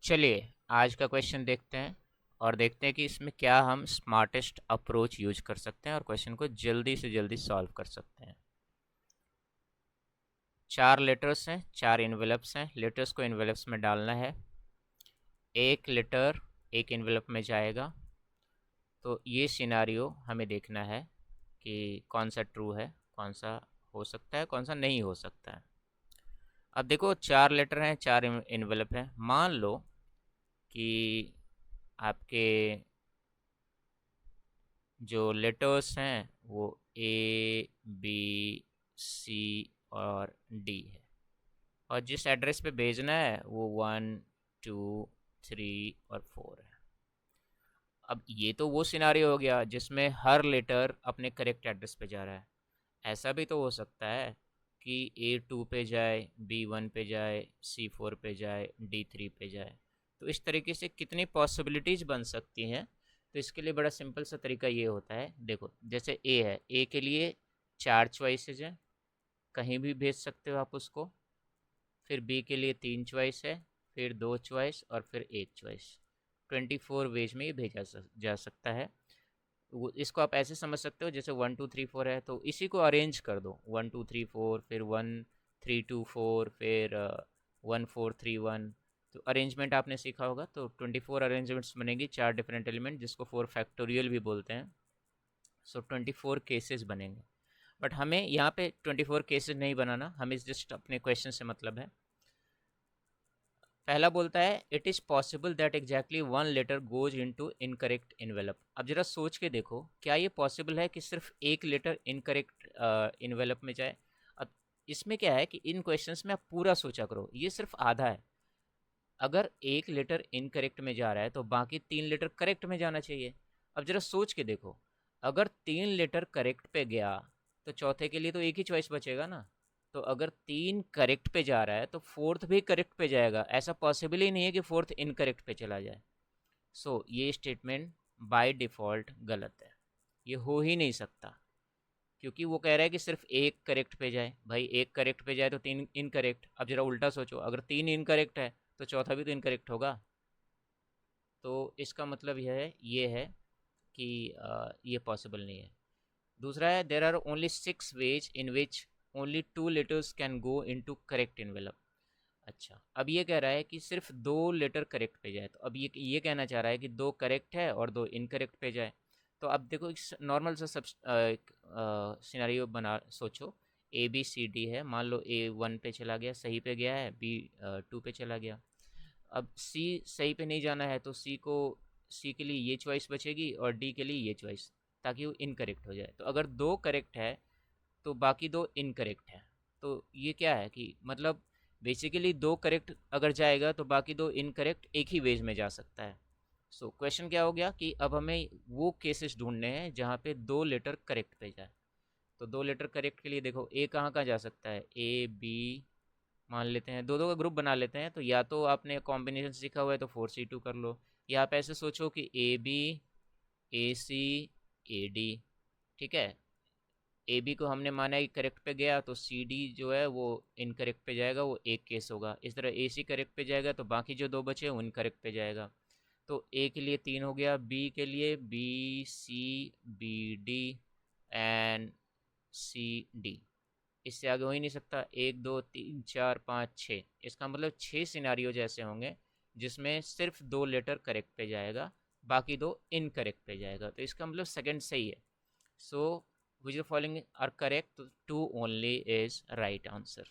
चलिए आज का क्वेश्चन देखते हैं और देखते हैं कि इसमें क्या हम स्मार्टेस्ट अप्रोच यूज कर सकते हैं और क्वेश्चन को जल्दी से जल्दी सॉल्व कर सकते हैं। चार लेटर्स हैं, चार इन्वेलप्स हैं। लेटर्स को इन्वेलप्स में डालना है। एक लेटर एक इन्वेलप में जाएगा। तो ये सिनारियो हमें देखना है कि कौन सा ट्रू है, कौन सा हो सकता है, कौन सा नहीं हो सकता है। अब देखो, चार लेटर हैं, चार इन्वेलप हैं। मान लो कि आपके जो लेटर्स हैं वो ए बी सी और डी है, और जिस एड्रेस पे भेजना है वो 1 2 3 और 4 है। अब ये तो वो सिनारियो हो गया जिसमें हर लेटर अपने करेक्ट एड्रेस पे जा रहा है। ऐसा भी तो हो सकता है कि A2 पे जाए, B1 पे जाए, C4 पे जाए, D3 पे जाए। तो इस तरीके से कितनी पॉसिबिलिटीज़ बन सकती हैं। तो इसके लिए बड़ा सिंपल सा तरीका ये होता है। देखो, जैसे A है, A के लिए चार चॉइसेस हैं, कहीं भी भेज सकते हो आप उसको। फिर बी के लिए तीन चॉइस है, फिर दो चॉइस और फिर एक चॉइस। 24 वेज में ये भेजा जा सकता है। वो इसको आप ऐसे समझ सकते हो जैसे 1 2 3 4 है, तो इसी को अरेंज कर दो। 1 2 3 4, फिर 1 3 2 4, फिर 1 4 3 1। तो अरेंजमेंट आपने सीखा होगा, तो 24 अरेंजमेंट्स बनेंगी, चार डिफरेंट एलिमेंट, जिसको 4 फैक्टोरियल भी बोलते हैं। सो 24 केसेस बनेंगे। बट हमें यहाँ पे 24 केसेस नहीं बनाना, हमें जस्ट अपने क्वेश्चन से मतलब है। पहला बोलता है it is possible that exactly one letter goes into incorrect envelope. अब जरा सोच के देखो, क्या ये पॉसिबल है कि सिर्फ एक लेटर इनकरेक्ट इन्वेलप में जाए। अब इसमें क्या है कि इन क्वेश्चंस में आप पूरा सोचा करो, ये सिर्फ आधा है। अगर एक लेटर इनकरेक्ट में जा रहा है तो बाकी तीन लेटर करेक्ट में जाना चाहिए। अब जरा सोच के देखो, अगर तीन लेटर करेक्ट पे गया तो चौथे के लिए तो एक ही चॉइस बचेगा ना। तो अगर तीन करेक्ट पे जा रहा है तो फोर्थ भी करेक्ट पे जाएगा, ऐसा पॉसिबल ही नहीं है कि फोर्थ इनकरेक्ट पे चला जाए। सो ये स्टेटमेंट बाय डिफ़ॉल्ट गलत है, ये हो ही नहीं सकता। क्योंकि वो कह रहा है कि सिर्फ एक करेक्ट पे जाए। भाई एक करेक्ट पे जाए तो तीन इनकरेक्ट। अब जरा उल्टा सोचो, अगर तीन इनकरेक्ट है तो चौथा भी तो इनकरेक्ट होगा। तो इसका मतलब ये है कि ये पॉसिबल नहीं है। दूसरा है there are only 6 ways in which only 2 letters can go into correct envelope. अच्छा, अब ये कह रहा है कि सिर्फ दो लेटर करेक्ट पे जाए। तो अब ये कहना चाह रहा है कि दो करेक्ट है और दो इनकरेक्ट पे जाए। तो अब देखो, एक नॉर्मल सा सब सिनेरियो बना सोचो। A B C D है, मान लो A1 पे चला गया, सही पे गया है, B2 पे चला गया। अब C सही पे नहीं जाना है, तो C के लिए ये चॉइस बचेगी और D के लिए ये चॉइस, ताकि वो इनकरेक्ट हो जाए। तो अगर दो करेक्ट है तो बाकी दो इनकरेक्ट है। तो ये क्या है कि मतलब बेसिकली दो करेक्ट अगर जाएगा तो बाकी दो इनकरेक्ट एक ही वेज में जा सकता है। सो क्वेश्चन क्या हो गया कि अब हमें वो केसेस ढूंढने हैं जहाँ पे दो लेटर करेक्ट पे जाए। तो दो लेटर करेक्ट के लिए देखो, ए कहाँ कहाँ जा सकता है, A B। मान लेते हैं दो दो का ग्रुप बना लेते हैं, तो या तो आपने कॉम्बिनेशन सीखा हुआ है तो 4C2 कर लो, या आप ऐसे सोचो कि AB AC AD। ठीक है, AB को हमने माना कि करेक्ट पे गया, तो CD जो है वो इनकरेक्ट पे जाएगा, वो एक केस होगा। इस तरह AC करेक्ट पे जाएगा तो बाकी जो दो बचे वो इनकरेक्ट पे जाएगा। तो A के लिए तीन हो गया, B के लिए BC BD एंड CD। इससे आगे हो ही नहीं सकता। 1 2 3 4 5 6, इसका मतलब 6 सिनारियो जैसे होंगे जिसमें सिर्फ दो लेटर करेक्ट पे जाएगा, बाकी दो इनकरेक्ट पे जाएगा। तो इसका मतलब सेकंड सही है। सो which of the following are correct? तो 2 only is right answer.